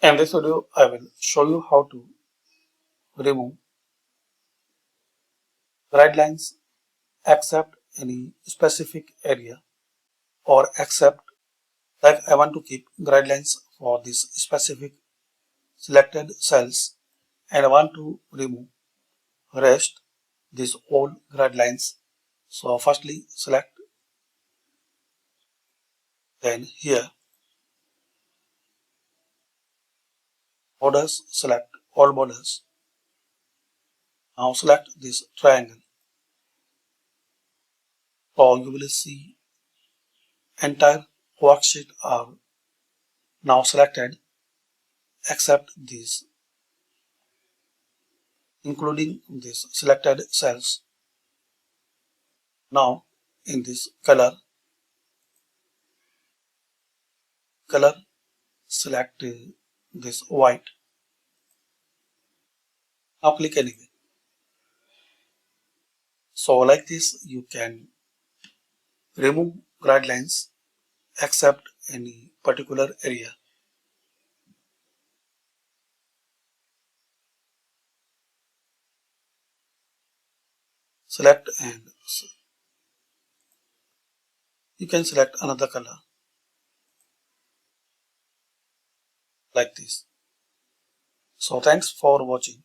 In this video, I will show you how to remove guidelines except any specific area or except like I want to keep guidelines for this specific selected cells and I want to remove rest these all guidelines. So firstly select, then here borders, select all borders. Now select this triangle. So you will see entire worksheet are now selected except these, including these selected cells. Now in this color select this white. Now click anywhere. So like this you can remove guidelines except any particular area. Select and you can select another color like this. So thanks for watching.